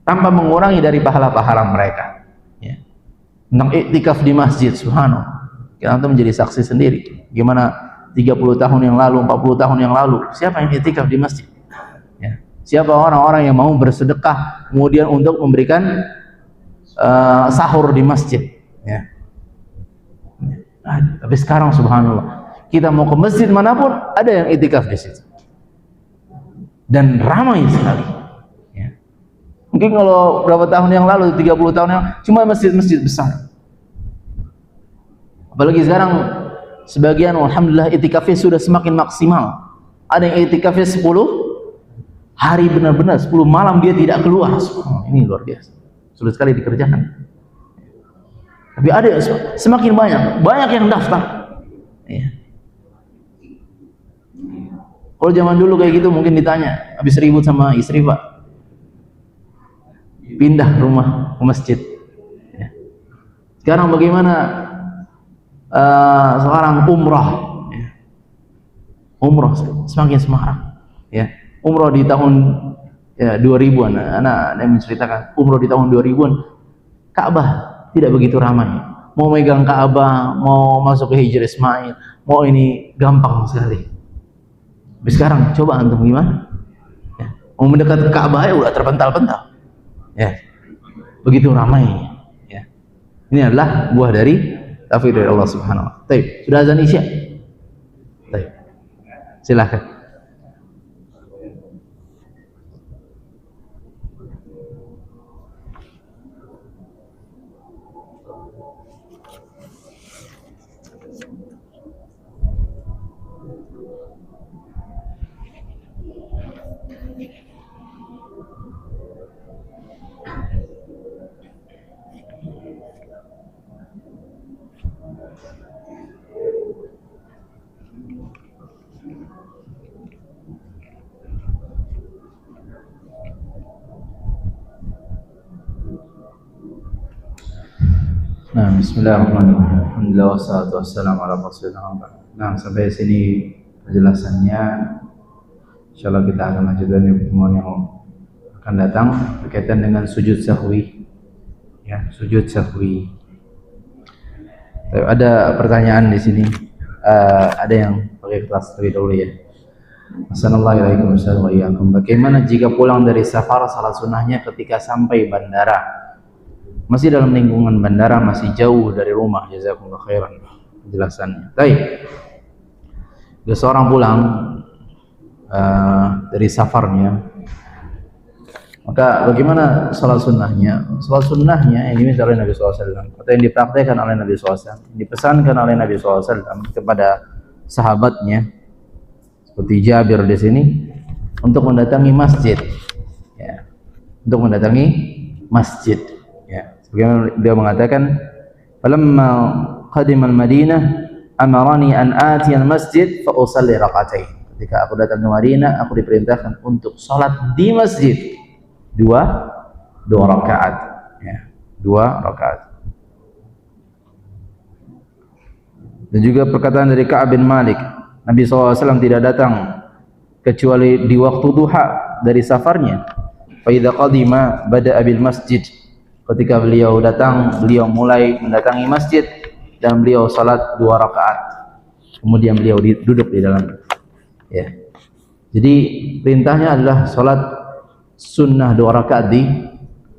tanpa mengurangi dari pahala-pahala mereka ya. Tentang iktikaf di masjid, subhanallah, kita menjadi saksi sendiri gimana 30 tahun yang lalu, 40 tahun yang lalu, siapa yang iktikaf di masjid ya? Siapa orang-orang yang mau bersedekah kemudian untuk memberikan sahur di masjid ya. Tapi sekarang subhanallah, kita mau ke masjid manapun ada yang iktikaf di situ dan ramai sekali ya. Mungkin kalau berapa tahun yang lalu, 30 tahun yang cuma masjid-masjid besar. Apalagi sekarang sebagian alhamdulillah iktikafnya sudah semakin maksimal. Ada yang iktikafnya 10 hari benar-benar, 10 malam dia tidak keluar. Ini luar biasa, sulit sekali dikerjakan. Tapi ada semakin banyak yang daftar ya. Kalau zaman dulu kayak gitu mungkin ditanya, habis ribut sama istri Pak, pindah rumah ke masjid. Ya. Sekarang bagaimana? Sekarang umrah, ya. Umrah semakin semarak. Ya. Umrah di tahun 2000-an, anak menceritakan umrah di tahun 2000-an, Ka'bah tidak begitu ramai. Mau megang Ka'bah, mau masuk ke Hijr Ismail, mau ini gampang sekali. Tapi sekarang coba antum gimana? Ya. Mau mendekat ke Ka'bah ya udah terpental-pental. Ya. Begitu ramai. Ya. Ini adalah buah dari taufik dari Allah Subhanahu wa taala. Baik, sudah azan Isya? Baik. Silakan. Nah, bismillahirrahmanirrahim. Alhamdulillah wassalatu wassalamu ala rasulillah. Nah, sampai sini penjelasannya. Insyaallah kita akan lanjutkan di pertemuan yang akan datang berkaitan dengan sujud sahwi. Ya, sujud sahwi. Ada pertanyaan di sini. Ada yang pakai kelas terlebih dahulu ya. Assalamualaikum warahmatullahi wabarakatuh. Bagaimana jika pulang dari safar salat sunnahnya ketika sampai bandara? Masih dalam lingkungan bandara, masih jauh dari rumah. Jazakumullah khairan penjelasannya. Baik. Jika seorang pulang dari safarnya, maka bagaimana salat sunnahnya? Salat sunnahnya ini misalnya Nabi SAW, atau yang dipraktekkan oleh Nabi SAW, dipesankan oleh Nabi SAW kepada sahabatnya, seperti Jabir di sini, untuk mendatangi masjid, ya, untuk mendatangi masjid. Ya. Bagaimana dia mengatakan, "Falamma qadima al-Madinah amarani an ati al-masjid fa usalli rak'atain." Ketika aku datang ke Madinah, aku diperintahkan untuk salat di masjid dua rakaat, ya, 2 rakaat. Dan juga perkataan dari Ka'ab bin Malik, Nabi SAW tidak datang kecuali di waktu duha dari safarnya. Fa idza qadima bada'a bil masjid. Ketika beliau datang, beliau mulai mendatangi masjid dan beliau salat 2 rakaat. Kemudian beliau duduk di dalam. Ya. Jadi perintahnya adalah salat sunnah 2 rakaat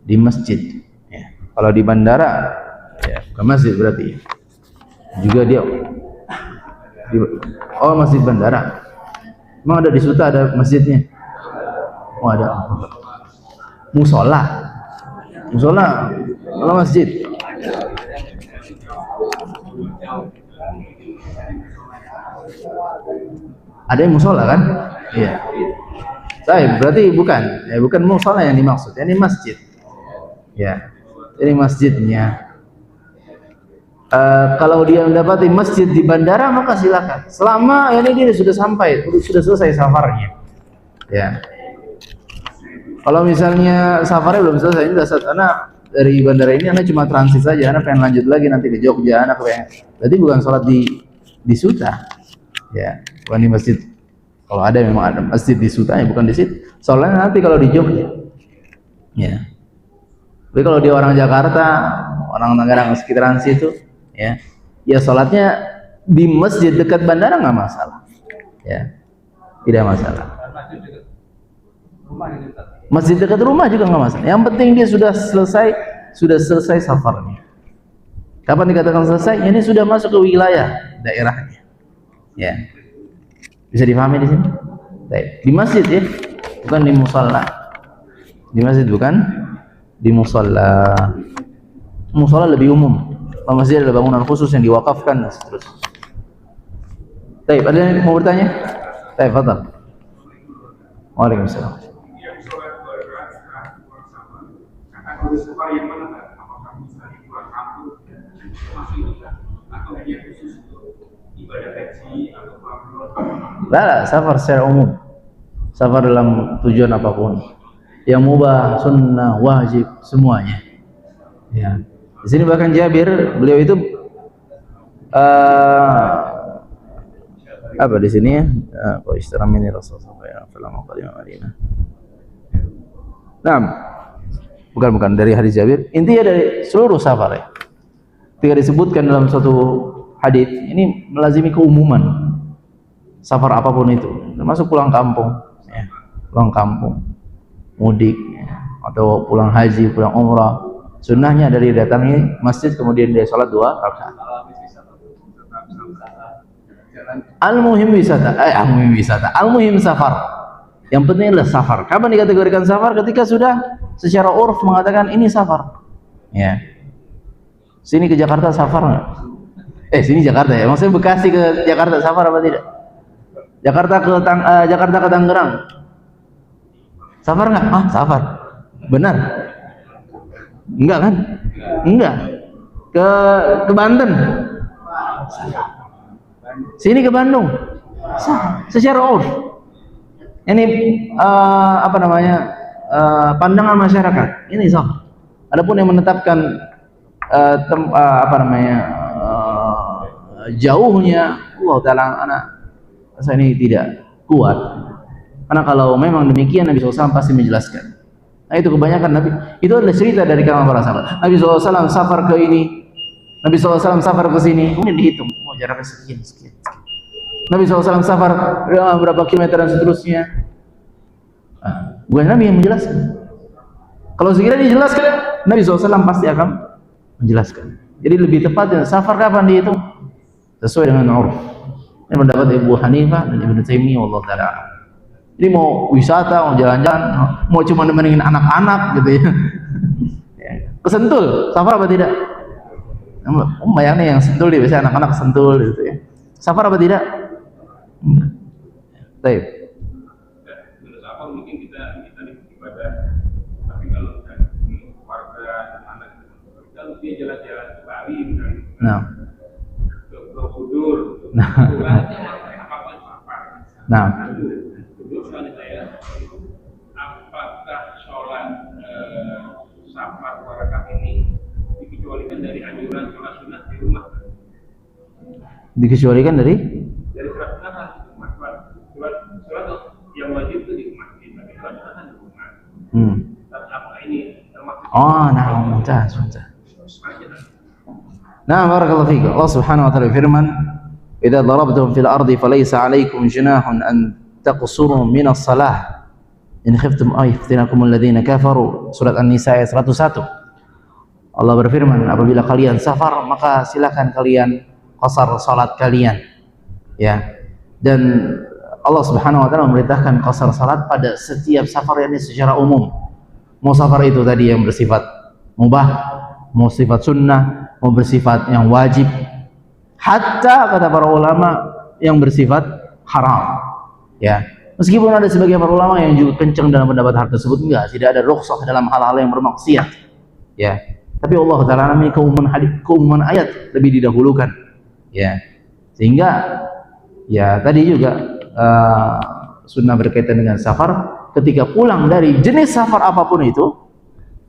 di masjid. Ya. Kalau di bandara, ya, bukan masjid berarti. Juga dia masjid bandara. Emang ada di Suta ada masjidnya? Oh ada. Musola. Musola, kalau masjid. Ada yang musola kan? Iya. Saya berarti bukan, ya bukan musola yang dimaksud, ini masjid. Ya, ini masjidnya. Kalau dia mendapati masjid di bandara maka silakan. Selama ini dia sudah sampai, sudah selesai safarnya. Ya. Kalau misalnya safarnya belum selesai, ini dasar karena dari bandara ini anak cuma transit saja, anak pengen lanjut lagi nanti ke Jogja, anak pengen. Berarti bukan sholat di Suta, ya, bukan di masjid. Kalau ada memang ada masjid di Suta, ya bukan di situ. Sholatnya nanti kalau di Jogja, ya. Tapi kalau dia orang Jakarta, orang Tangerang sekitaran situ, ya, ya sholatnya di masjid dekat bandara nggak masalah, ya, tidak masalah. Masjid dekat rumah juga nggak masalah. Yang penting dia sudah selesai safarnya. Kapan dikatakan selesai? Ini sudah masuk ke wilayah daerahnya. Ya, bisa dipahami di sini. Baik. Di masjid ya, bukan di musalla. Di masjid bukan di musalla. Musalla lebih umum. Masjid adalah bangunan khusus yang diwakafkan dan seterusnya. Baik, ada yang mau bertanya? Baik, fadhal. Waalaikumsalam. Kalau safar yang mana, apakah bisa pulang kampung masih juga atau hanya khusus untuk ibadah haji atau Lah, safar secara umum. Safar dalam tujuan apapun. Yang mubah, sunnah, wajib, semuanya. Ya. Di sini bahkan Jabir, beliau itu apa di sini ya? Kok istiram ini Rasulullah sallallahu alaihi wasallam. Nah, bukan dari hadis Jabir. Intinya dari seluruh safar ya. Ketika disebutkan dalam suatu hadis, ini melazimi keumuman. Safar apapun itu, termasuk pulang kampung, ya. Pulang kampung, mudik, ya. Atau pulang haji, pulang umrah. Sunnahnya dari datangi masjid kemudian dia sholat 2 rakaat. Al-muhim wisata, al-muhim safar. Yang penting adalah safar. Kapan dikategorikan safar? Ketika sudah secara urf mengatakan ini safar. Ya. Sini ke Jakarta safar nggak? Sini Jakarta ya. Maksudnya Bekasi ke Jakarta safar apa tidak? Jakarta ke Tangerang safar nggak? Safar. Benar? Enggak kan? Enggak. Ke Banten. Sini ke Bandung. Secara urf. Ini apa namanya? Pandangan masyarakat. Ini safar. Adapun yang menetapkan apa namanya? Jauhnya Allah Ta'ala anak saya ini tidak kuat, karena kalau memang demikian Nabi SAW pasti menjelaskan. Nah itu kebanyakan Nabi, itu adalah cerita dari kalangan para sahabat. Nabi SAW safar ke ini, Nabi SAW safar ke sini, kemudian dihitung, jaraknya sekian. Nabi SAW safar berapa kilometer dan seterusnya. Bukan Nabi yang menjelaskan. Kalau sekiranya dijelaskan, Nabi SAW pasti akan menjelaskan. Jadi lebih tepatnya safar kapan dihitung? Sesuai dengan uruf. Ini pendapat Abu Hanifah dan Ibnu Taimiyah wallahu taala. Jadi mau wisata, mau jalan-jalan, mau cuma nemenin anak-anak gitu ya. Kesentul, safar apa tidak? Bayangnya yang sentul dia biasanya anak-anak sentul gitu ya. Safar apa tidak? Baik. Safar mungkin kita ibadah, tapi kalau keluarga dan anak, kalau dia jalan-jalan ke Bali misalnya. Nah. Kudur. Nah. Apakah sholat safar rakaat ini dikecualikan dari anjuran sholat sunnah di rumah? Dikecualikan dari sholat sunnah di rumah. Sholat yang wajib itu di masjid, tapi sholat sunnah di rumah. Tapi apakah ini termasuk? Mumtaz. Nah, barakallahu fiik. Allah Subhanahu wa taala firman, "Idza darabtum fil ardi falaysa 'alaykum junahun an taqsuru min as-salah in khiftum ay yaftinakum alladhina kafaru." Surat An-Nisa ayat 101. Allah berfirman, apabila kalian safar maka silakan kalian qasar salat kalian. Ya. Dan Allah Subhanahu wa taala memerintahkan qasar salat pada setiap safar ini secara umum. Mau safar itu tadi yang bersifat mubah, mau sifat sunnah, mau bersifat yang wajib, hatta kata para ulama yang bersifat haram. Ya, meskipun ada sebagian para ulama yang juga kencang dalam pendapat hal tersebut, tidak ada rukhsah dalam hal-hal yang bermaksiat. Ya, tapi Allah Taala namanya keumuman ayat lebih didahulukan. Ya, sehingga ya tadi juga sunnah berkaitan dengan safar. Ketika pulang dari jenis safar apapun itu,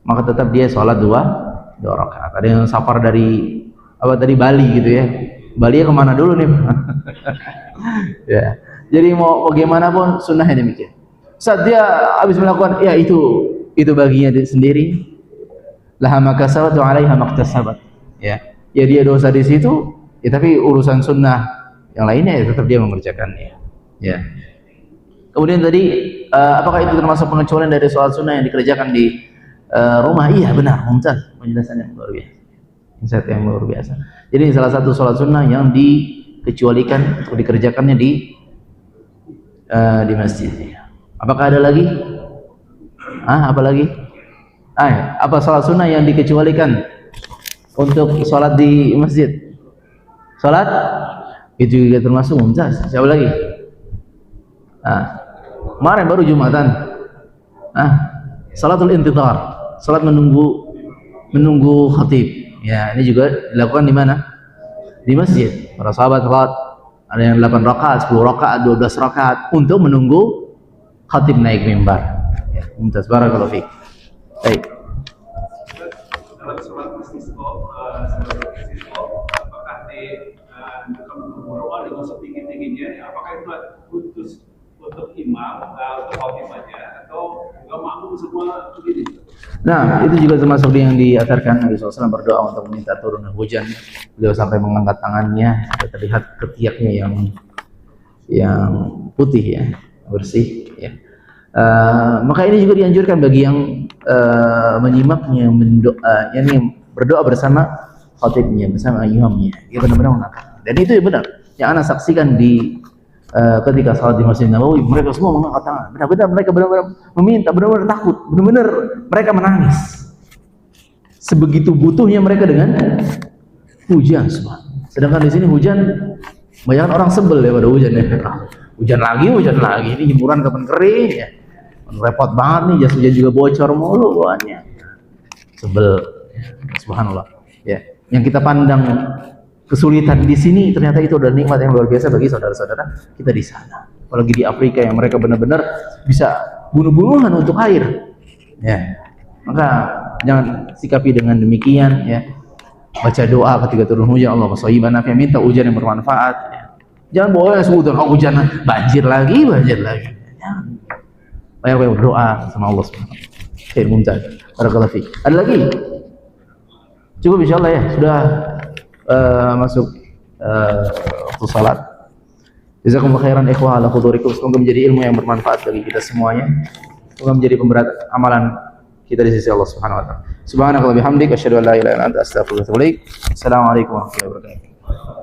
maka tetap dia sholat 2 rakaat. Ada yang safar dari Bali gitu ya. Bali ya kemana dulu nih? Ya. Jadi mau bagaimanapun sunnahnya demikian. Saat dia habis melakukan ya itu baginya sendiri. Laha makasabat wa 'alaiha maktasabat. Ya. Ya dia dosa di situ, ya tapi urusan sunnah yang lainnya ya tetap dia mengerjakannya. Ya. Kemudian tadi apakah itu termasuk pengecualian dari sholat sunnah yang dikerjakan di rumah? Iya benar, mumtaz, penjelasan yang luar biasa, insight yang luar biasa. Jadi salah satu sholat sunnah yang dikecualikan untuk dikerjakannya di masjid. Apakah ada lagi? Apa lagi? Apa sholat sunnah yang dikecualikan untuk sholat di masjid? Sholat itu juga termasuk mumtaz. Siapa lagi? Kemarin baru Jumatan. Salatul intidhar, salat menunggu khatib. Ya, ini juga dilakukan di mana? Di masjid. Para sahabat salat ada yang 8 rakaat, 10 rakaat, 12 rakaat untuk menunggu khatib naik mimbar. Ya, mumtaz, barakallahu fiik. Baik. Dalam sholat istisqa, apakah berdoa dengan setinggi-tingginya, apakah itu khusus untuk imam, untuk khatib aja, atau juga makmum semua begini? Nah, itu juga termasuk yang diajarkan Nabi SAW berdoa untuk meminta turun hujan. Beliau sampai mengangkat tangannya, terlihat ketiaknya yang putih ya, bersih ya. Maka ini juga dianjurkan bagi yang menyimaknya, berdoa bersama khatibnya, bersama imamnya. Dia benar-benar mengangkat. Dan itu yang benar. Yang ana saksikan di ketika salat di Masjid Nabawi, mereka semua mengangkat tangan. Benar-benar mereka benar-benar meminta, benar-benar takut, benar-benar mereka menangis. Sebegitu butuhnya mereka dengan hujan, subhanallah. Sedangkan di sini hujan, banyak orang sebel ya pada hujan ya. Hujan lagi, ini jemuran kapan kering ya. Repot banget nih, jas hujan juga bocor mulu bawaannya. Sebel, subhanallah. Ya, yang kita pandang kesulitan di sini ternyata itu adalah nikmat yang luar biasa bagi saudara-saudara kita di sana. Apalagi di Afrika yang mereka benar-benar bisa bunuh-bunuhan untuk air. Ya. Maka jangan sikapi dengan demikian ya. Baca doa ketika turun hujan, Allahumma shayyiban nafi'an, minta hujan yang bermanfaat ya. Jangan boleh sudah hujan banjir lagi. Jangan. Banyak berdoa sama Allah Subhanahu wa taala. Khair mumtaz. Barakallahu fiik. Ada lagi? Cukup insyaallah ya. Sudah masuk waktu salat. Jazakumullah khairan ikhwah ala hudurikum. Semoga menjadi ilmu yang bermanfaat bagi kita semuanya. Semoga menjadi pemberat amalan kita di sisi Allah Subhanahu wa taala. Subhanakallahumma bihamdika asyhadu an la ilaha illa anta astaghfiruka wa atubu ilaik. Assalamualaikum warahmatullahi wabarakatuh.